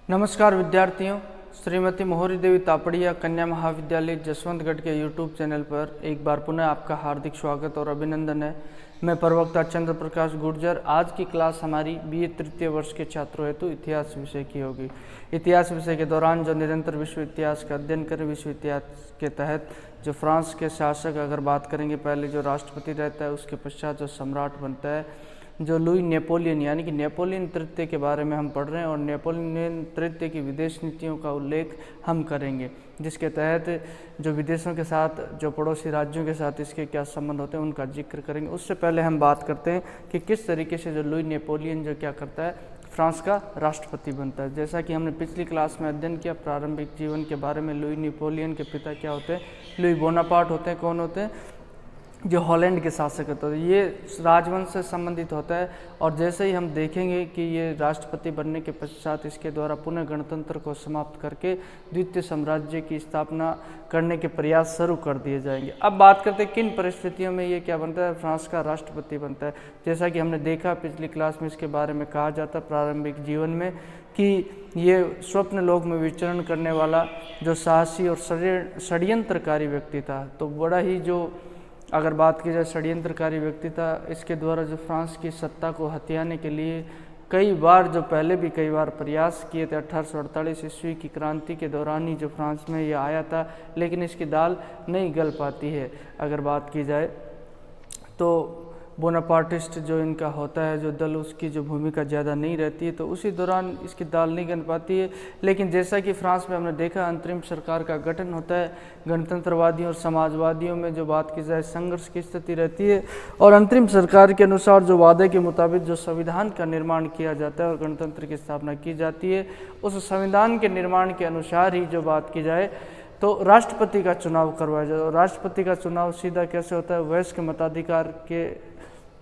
नमस्कार विद्यार्थियों, श्रीमती मोहरी देवी तापड़िया कन्या महाविद्यालय जसवंतगढ़ के यूट्यूब चैनल पर एक बार पुनः आपका हार्दिक स्वागत और अभिनंदन है। मैं प्रवक्ता चंद्र प्रकाश गुर्जर। आज की क्लास हमारी बीए तृतीय वर्ष के छात्रों हेतु इतिहास विषय की होगी। इतिहास विषय के दौरान जो निरंतर विश्व इतिहास का अध्ययन करें, विश्व इतिहास के तहत जो फ्रांस के शासक अगर बात करेंगे, पहले जो राष्ट्रपति रहता है, उसके पश्चात जो सम्राट बनता है, जो लुई नेपोलियन यानी कि नेपोलियन तृतीय के बारे में हम पढ़ रहे हैं और नेपोलियन तृतीय की विदेश नीतियों का उल्लेख हम करेंगे, जिसके तहत जो विदेशों के साथ, जो पड़ोसी राज्यों के साथ इसके क्या संबंध होते हैं उनका जिक्र करेंगे। उससे पहले हम बात करते हैं कि किस तरीके से जो लुई नेपोलियन जो क्या करता है, फ्रांस का राष्ट्रपति बनता है। जैसा कि हमने पिछली क्लास में अध्ययन किया प्रारंभिक जीवन के बारे में, लुई नेपोलियन के पिता क्या होते हैं, लुई बोनापार्ट होते हैं। कौन होते हैं? जो हॉलैंड के शासक होते हैं। ये राजवंश से संबंधित होता है और जैसे ही हम देखेंगे कि ये राष्ट्रपति बनने के पश्चात इसके द्वारा पुनः गणतंत्र को समाप्त करके द्वितीय साम्राज्य की स्थापना करने के प्रयास शुरू कर दिए जाएंगे। अब बात करते हैं किन परिस्थितियों में ये क्या बनता है, फ्रांस का राष्ट्रपति बनता है। जैसा कि हमने देखा पिछली क्लास में, इसके बारे में कहा जाता है प्रारंभिक जीवन में कि ये स्वप्न लोक में विचरण करने वाला जो साहसी और षड्यंत्रकारी व्यक्ति था। तो बड़ा ही जो अगर बात की जाए षड्यंत्रकारी व्यक्ति था, इसके द्वारा जो फ्रांस की सत्ता को हथियाने के लिए कई बार, जो पहले भी कई बार प्रयास किए थे। 1848 ईस्वी की क्रांति के दौरान ही जो फ्रांस में ये आया था, लेकिन इसकी दाल नहीं गल पाती है। अगर बात की जाए तो बोनापार्टिस्ट जो इनका होता है, जो दल, उसकी जो भूमिका ज़्यादा नहीं रहती है, तो उसी दौरान इसकी दाल नहीं गल पाती है। लेकिन जैसा कि फ्रांस में हमने देखा, अंतरिम सरकार का गठन होता है। गणतंत्रवादियों और समाजवादियों में जो बात की जाए, संघर्ष की स्थिति रहती है और अंतरिम सरकार के अनुसार जो वादे के मुताबिक जो संविधान का निर्माण किया जाता है और गणतंत्र की स्थापना की जाती है, उस संविधान के निर्माण के अनुसार ही जो बात की जाए तो राष्ट्रपति का चुनाव करवाया जाए। और राष्ट्रपति का चुनाव सीधा कैसे होता है, वयस्क मताधिकार के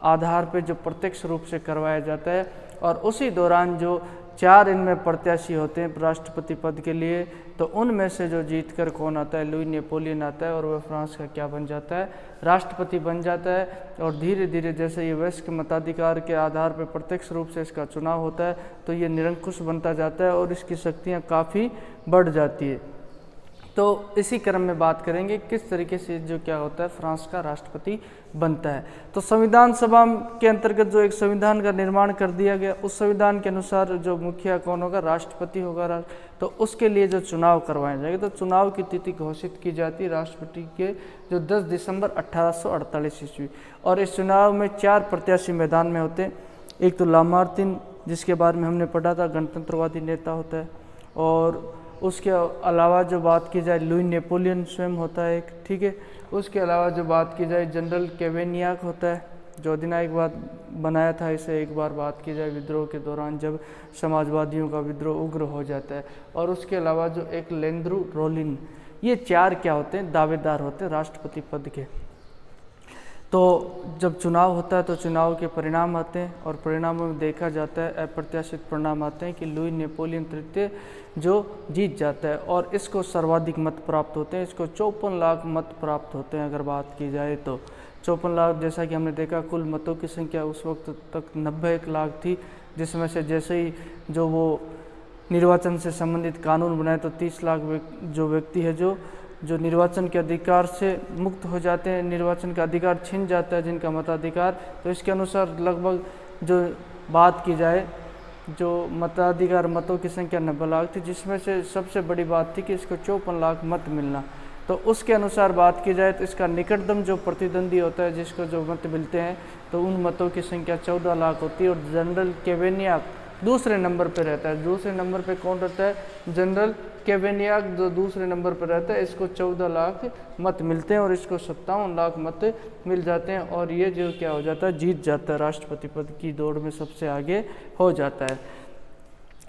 आधार पे जो प्रत्यक्ष रूप से करवाया जाता है। और उसी दौरान जो 4 इनमें प्रत्याशी होते हैं राष्ट्रपति पद के लिए, तो उनमें से जो जीतकर कौन आता है, लुई नेपोलियन आता है और वह फ्रांस का क्या बन जाता है, राष्ट्रपति बन जाता है। और धीरे धीरे जैसे ये वयस्क मताधिकार के आधार पर प्रत्यक्ष रूप से इसका चुनाव होता है, तो ये निरंकुश बनता जाता है और इसकी शक्तियाँ काफ़ी बढ़ जाती है। तो इसी क्रम में बात करेंगे किस तरीके से जो क्या होता है, फ्रांस का राष्ट्रपति बनता है। तो संविधान सभा के अंतर्गत जो एक संविधान का निर्माण कर दिया गया, उस संविधान के अनुसार जो मुखिया कौन होगा, राष्ट्रपति होगा। तो उसके लिए जो चुनाव करवाए जाएंगे, तो चुनाव की तिथि घोषित की जाती है राष्ट्रपति के जो 10 दिसंबर 1848 ईस्वी। और इस चुनाव में 4 प्रत्याशी मैदान में होते हैं। एक तो लामार्टिन, जिसके बारे में हमने पढ़ा था, गणतंत्रवादी नेता होता है। और उसके अलावा जो बात की जाए, लुई नेपोलियन स्वयं होता है एक, ठीक है। उसके अलावा जो बात की जाए, जनरल कैवेनियाक होता है, जो अधिनायकवाद बनाया था इसे। एक बार बात की जाए विद्रोह के दौरान, जब समाजवादियों का विद्रोह उग्र हो जाता है। और उसके अलावा जो एक लेंद्रू रोलिन, ये 4 क्या होते हैं, दावेदार होते हैं राष्ट्रपति पद के। तो जब चुनाव होता है तो चुनाव के परिणाम आते हैं और परिणामों में देखा जाता है, अप्रत्याशित परिणाम आते हैं कि लुई नेपोलियन तृतीय जो जीत जाता है और इसको सर्वाधिक मत प्राप्त होते हैं। इसको 54 लाख मत प्राप्त होते हैं। अगर बात की जाए तो 54 लाख, जैसा कि हमने देखा, कुल मतों की संख्या उस वक्त तक 91 लाख थी, जिसमें से जैसे ही जो वो निर्वाचन से संबंधित कानून बनाए तो 30 लाख जो व्यक्ति है जो निर्वाचन के अधिकार से मुक्त हो जाते हैं, निर्वाचन का अधिकार छिन जाता है जिनका मताधिकार। तो इसके अनुसार लगभग जो बात की जाए, जो मताधिकार मतों की संख्या 90 लाख थी, जिसमें से सबसे बड़ी बात थी कि इसको 54 लाख मत मिलना। तो उसके अनुसार बात की जाए तो इसका निकटतम जो प्रतिद्वंदी होता है, जिसको जो मत मिलते हैं, तो उन मतों की संख्या 14 लाख होती है। और जनरल कैवेनियाक दूसरे नंबर पर रहता है। दूसरे नंबर पे कौन रहता है, जनरल कैवेनियाक, जो दूसरे नंबर पर रहता है। इसको 14 लाख मत मिलते हैं और इसको 57 लाख मत मिल जाते हैं। और ये जो क्या हो जाता है, जीत जाता है, राष्ट्रपति पद की दौड़ में सबसे आगे हो जाता है।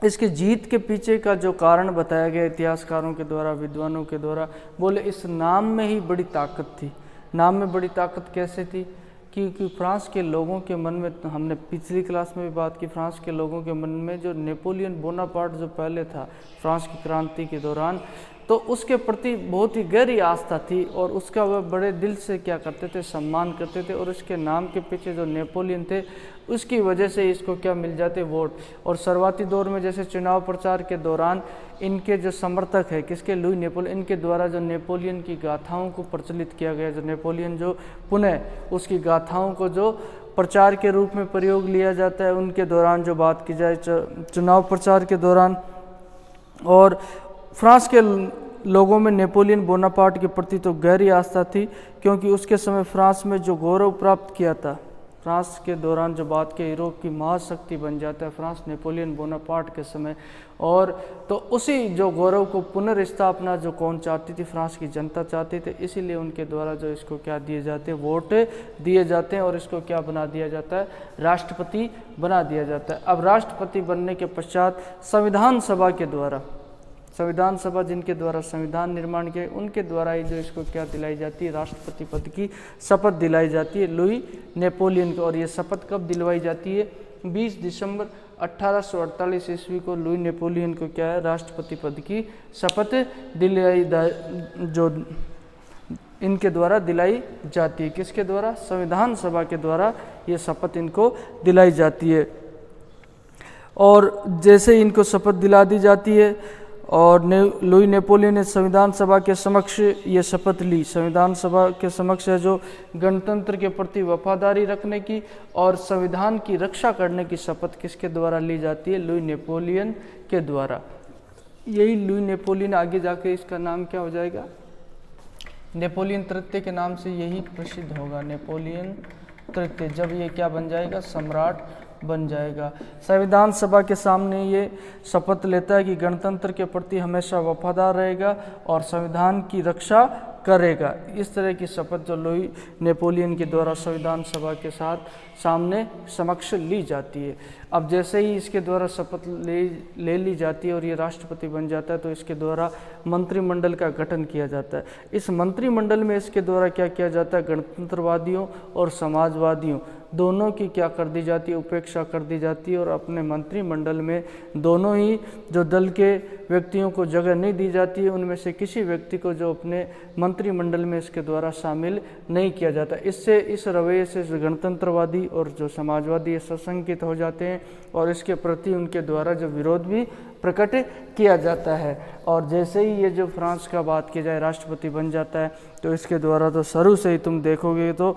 इसके जीत के पीछे का जो कारण बताया गया इतिहासकारों के द्वारा, विद्वानों के द्वारा, बोले इस नाम में ही बड़ी ताकत थी। नाम में बड़ी ताकत कैसे थी, क्योंकि फ्रांस के लोगों के मन में, हमने पिछली क्लास में भी बात की, फ्रांस के लोगों के मन में जो नेपोलियन बोनापार्ट जो पहले था फ्रांस की क्रांति के दौरान, तो उसके प्रति बहुत ही गहरी आस्था थी और उसका वह बड़े दिल से क्या करते थे, सम्मान करते थे। और इसके नाम के पीछे जो नेपोलियन थे उसकी वजह से इसको क्या मिल जाते, वोट। और शुरुआती दौर में जैसे चुनाव प्रचार के दौरान इनके जो समर्थक है किसके, लुई नेपोलियन, इनके द्वारा जो नेपोलियन की गाथाओं को प्रचलित किया गया, जो नेपोलियन जो पुनः उसकी गाथाओं को जो प्रचार के रूप में प्रयोग लिया जाता है उनके दौरान जो बात की जाए चुनाव प्रचार के दौरान। और फ्रांस के लोगों में नेपोलियन बोनापार्ट के प्रति तो गहरी आस्था थी, क्योंकि उसके समय फ्रांस में जो गौरव प्राप्त किया था, फ्रांस के दौरान जो बात के यूरोप की महाशक्ति बन जाता है फ्रांस नेपोलियन बोनापार्ट के समय। और तो उसी जो गौरव को पुनर्स्थापना जो कौन चाहती थी, फ्रांस की जनता चाहती थी, इसीलिए उनके द्वारा जो इसको क्या दिए जाते हैं, वोट दिए जाते हैं और इसको क्या बना दिया जाता है, राष्ट्रपति बना दिया जाता है। अब राष्ट्रपति बनने के पश्चात संविधान सभा के द्वारा, संविधान सभा जिनके द्वारा संविधान निर्माण किया उनके द्वारा ही जो इसको क्या दिलाई जाती है, राष्ट्रपति पद की शपथ दिलाई जाती है लुई नेपोलियन को। और ये शपथ कब दिलवाई जाती है, 20 दिसंबर 1848 ईस्वी को लुई नेपोलियन को क्या है, राष्ट्रपति पद की शपथ दिलाई जो इनके द्वारा दिलाई जाती है। किसके द्वारा, संविधान सभा के द्वारा ये शपथ इनको दिलाई जाती है। और जैसे इनको शपथ दिला दी जाती है और लुई नेपोलियन ने संविधान सभा के समक्ष ये शपथ ली, संविधान सभा के समक्ष है जो गणतंत्र के प्रति वफादारी रखने की और संविधान की रक्षा करने की शपथ किसके द्वारा ली जाती है, लुई नेपोलियन के द्वारा। यही लुई नेपोलियन आगे जाके इसका नाम क्या हो जाएगा, नेपोलियन तृतीय के नाम से यही प्रसिद्ध होगा, नेपोलियन तृतीय, जब ये क्या बन जाएगा, सम्राट बन जाएगा। संविधान सभा के सामने ये शपथ लेता है कि गणतंत्र के प्रति हमेशा वफादार रहेगा और संविधान की रक्षा करेगा। इस तरह की शपथ जो लुई नेपोलियन के द्वारा संविधान सभा के साथ सामने समक्ष ली जाती है। अब जैसे ही इसके द्वारा शपथ ले ली जाती है और ये राष्ट्रपति बन जाता है तो इसके द्वारा मंत्रिमंडल का गठन किया जाता है। इस मंत्रिमंडल में इसके द्वारा क्या किया जाता है, गणतंत्रवादियों और समाजवादियों दोनों की क्या कर दी जाती है, उपेक्षा कर दी जाती है। और अपने मंत्रिमंडल में दोनों ही जो दल के व्यक्तियों को जगह नहीं दी जाती है, उनमें से किसी व्यक्ति को जो अपने मंत्रिमंडल में इसके द्वारा शामिल नहीं किया जाता। इससे इस रवैये से गणतंत्रवादी और जो समाजवादी सशंकित हो जाते हैं और इसके प्रति उनके द्वारा जो विरोध भी प्रकट किया जाता है। और जैसे ही ये जो फ्रांस का बात की जाए राष्ट्रपति बन जाता है तो इसके द्वारा तो शुरू से ही तुम देखोगे तो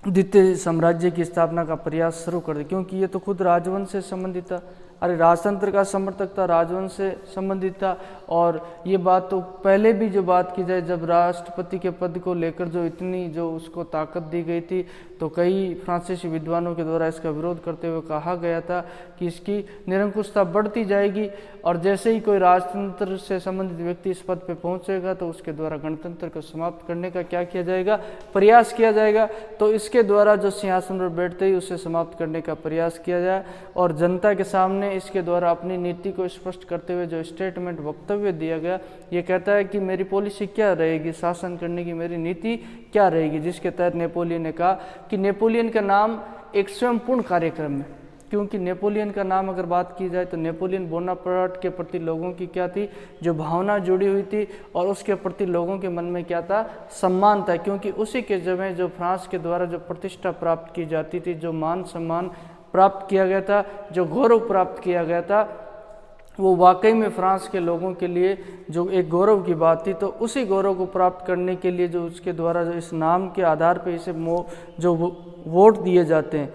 द्वितीय साम्राज्य की स्थापना का प्रयास शुरू कर दे, क्योंकि ये तो खुद राजवंश से संबंधित था। अरे राजतंत्र का समर्थक था, राजवंश से संबंधित था। और ये बात तो पहले भी जो बात की जाए, जब राष्ट्रपति के पद को लेकर जो इतनी जो उसको ताकत दी गई थी तो कई फ्रांसीसी विद्वानों के द्वारा इसका विरोध करते हुए कहा गया था कि इसकी निरंकुशता बढ़ती जाएगी और जैसे ही कोई राजतंत्र से संबंधित व्यक्ति इस पद पे पहुंचेगा तो उसके द्वारा गणतंत्र को समाप्त करने का क्या किया जाएगा, प्रयास किया जाएगा। तो इसके द्वारा जो सिंहासन पर बैठते ही उसे समाप्त करने का प्रयास किया जाए और जनता के सामने इसके द्वारा अपनी नीति को स्पष्ट करते हुए जो स्टेटमेंट वक्तव्य दिया गया, ये कहता है कि मेरी पॉलिसी क्या रहेगी, शासन करने की मेरी नीति क्या रहेगी, जिसके तहत नेपोलियन ने कहा कि नेपोलियन का नाम एक स्वयंपूर्ण कार्यक्रम है। क्योंकि नेपोलियन का नाम अगर बात की जाए तो नेपोलियन बोनापार्ट के प्रति लोगों की क्या थी, जो भावना जुड़ी हुई थी और उसके प्रति लोगों के मन में क्या था, सम्मान था। क्योंकि उसी के समय जो फ्रांस के द्वारा जो प्रतिष्ठा प्राप्त की जाती थी, जो मान सम्मान प्राप्त किया गया था, जो गौरव प्राप्त किया गया था, वो वाकई में फ्रांस के लोगों के लिए जो एक गौरव की बात थी। तो उसी गौरव को प्राप्त करने के लिए जो उसके द्वारा जो इस नाम के आधार पर इसे जो वोट दिए जाते हैं,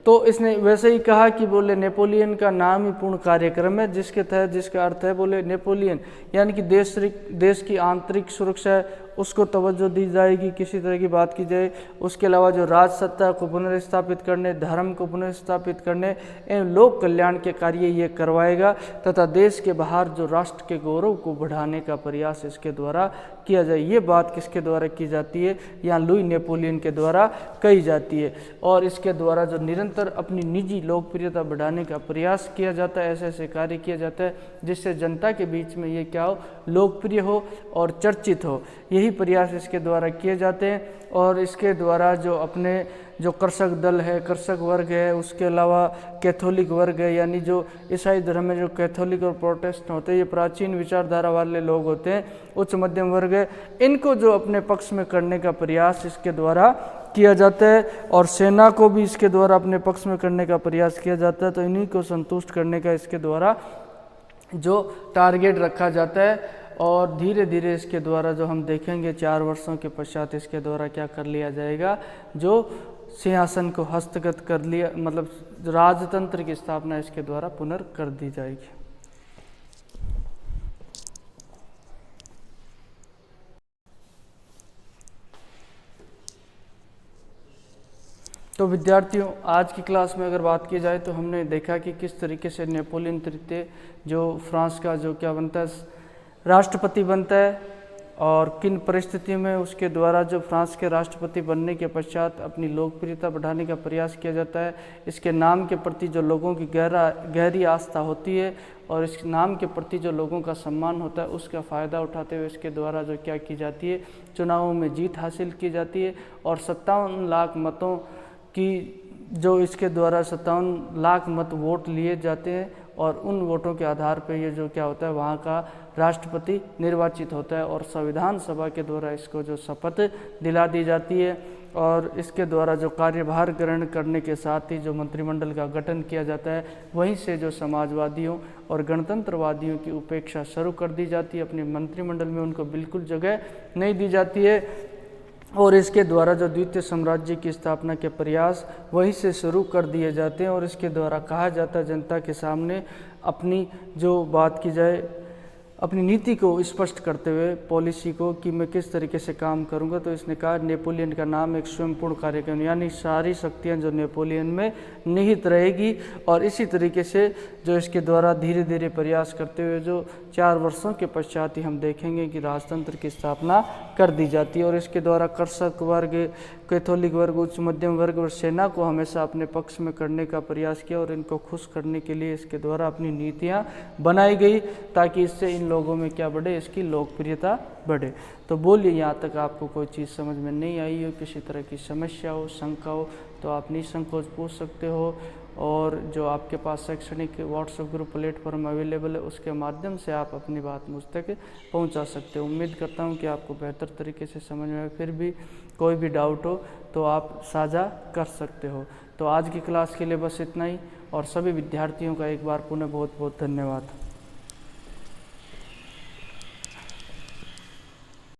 तो इसने वैसे ही कहा कि बोले नेपोलियन का नाम ही पूर्ण कार्यक्रम है, जिसके तहत जिसका अर्थ है बोले नेपोलियन यानी कि देश की आंतरिक सुरक्षा है उसको तवज्जो दी जाएगी, किसी तरह की बात की जाए। उसके अलावा जो राज सत्ता को पुनर्स्थापित करने, धर्म को पुनर्स्थापित करने एवं लोक कल्याण के कार्य ये करवाएगा तथा देश के बाहर जो राष्ट्र के गौरव को बढ़ाने का प्रयास इसके द्वारा किया जाए। ये बात किसके द्वारा की जाती है, यहाँ लुई नेपोलियन के द्वारा कही जाती है। और इसके द्वारा जो निरंतर अपनी निजी लोकप्रियता बढ़ाने का प्रयास किया जाता है, ऐसे ऐसे कार्य किया जाता है जिससे जनता के बीच में ये क्या हो, लोकप्रिय हो और चर्चित हो। यही प्रयास इसके द्वारा किए जाते हैं। और इसके द्वारा जो अपने जो कृषक दल है, कृषक वर्ग है, उसके अलावा कैथोलिक वर्ग है, यानी जो ईसाई धर्म में जो कैथोलिक और प्रोटेस्टेंट होते हैं, ये प्राचीन विचारधारा वाले लोग होते हैं, उच्च मध्यम वर्ग है, इनको जो अपने पक्ष में करने का प्रयास इसके द्वारा किया जाता है, और सेना को भी इसके द्वारा अपने पक्ष में करने का प्रयास किया जाता है। तो इन्हीं को संतुष्ट करने का इसके द्वारा जो टारगेट रखा जाता है, और धीरे धीरे इसके द्वारा जो हम देखेंगे 4 वर्षों के पश्चात इसके द्वारा क्या कर लिया जाएगा, जो सिंहासन को हस्तगत कर लिया, मतलब राजतंत्र की स्थापना इसके द्वारा पुनः कर दी जाएगी। तो विद्यार्थियों, आज की क्लास में अगर बात की जाए तो हमने देखा कि किस तरीके से नेपोलियन तृतीय जो फ्रांस का जो क्या बनता है, राष्ट्रपति बनता है, और किन परिस्थितियों में उसके द्वारा जो फ्रांस के राष्ट्रपति बनने के पश्चात अपनी लोकप्रियता बढ़ाने का प्रयास किया जाता है। इसके नाम के प्रति जो लोगों की गहरी आस्था होती है, और इस नाम के प्रति जो लोगों का सम्मान होता है, उसका फ़ायदा उठाते हुए इसके द्वारा जो क्या की जाती है, चुनावों में जीत हासिल की जाती है, और 57 लाख मतों की जो इसके द्वारा 57 लाख मत वोट लिए जाते हैं, और उन वोटों के आधार पर ये जो क्या होता है, वहाँ का राष्ट्रपति निर्वाचित होता है, और संविधान सभा के द्वारा इसको जो शपथ दिला दी जाती है, और इसके द्वारा जो कार्यभार ग्रहण करने के साथ ही जो मंत्रिमंडल का गठन किया जाता है, वहीं से जो समाजवादियों और गणतंत्रवादियों की उपेक्षा शुरू कर दी जाती है। अपने मंत्रिमंडल में उनको बिल्कुल जगह नहीं दी जाती है, और इसके द्वारा जो द्वितीय साम्राज्य की स्थापना के प्रयास वहीं से शुरू कर दिए जाते हैं, और इसके द्वारा कहा जाता है जनता के सामने अपनी जो बात की जाए, अपनी नीति को स्पष्ट करते हुए, पॉलिसी को, कि मैं किस तरीके से काम करूंगा। तो इसने कहा नेपोलियन का नाम एक स्वयंपूर्ण कार्यक्रम, यानी सारी शक्तियां जो नेपोलियन में निहित रहेगी, और इसी तरीके से जो इसके द्वारा धीरे धीरे प्रयास करते हुए जो 4 वर्षों के पश्चात ही हम देखेंगे कि राजतंत्र की स्थापना कर दी जाती है, और इसके द्वारा कृषक वर्ग, कैथोलिक वर्ग, उच्च मध्यम वर्ग और सेना को हमेशा अपने पक्ष में करने का प्रयास किया, और इनको खुश करने के लिए इसके द्वारा अपनी नीतियाँ बनाई गई, ताकि इससे इन लोगों में क्या बढ़े, इसकी लोकप्रियता बढ़े। तो बोलिए, यहाँ तक आपको कोई चीज़ समझ में नहीं आई हो, किसी तरह की समस्या हो, शंका हो, तो आप निसंकोच पूछ सकते हो, और जो आपके पास शैक्षणिक व्हाट्सएप ग्रुप प्लेटफॉर्म अवेलेबल है, उसके माध्यम से आप अपनी बात मुझ तक पहुंचा सकते हो। उम्मीद करता हूं कि आपको बेहतर तरीके से समझ में आए। फिर भी कोई भी डाउट हो तो आप साझा कर सकते हो। तो आज की क्लास के लिए बस इतना ही, और सभी विद्यार्थियों का एक बार पुनः बहुत बहुत धन्यवाद।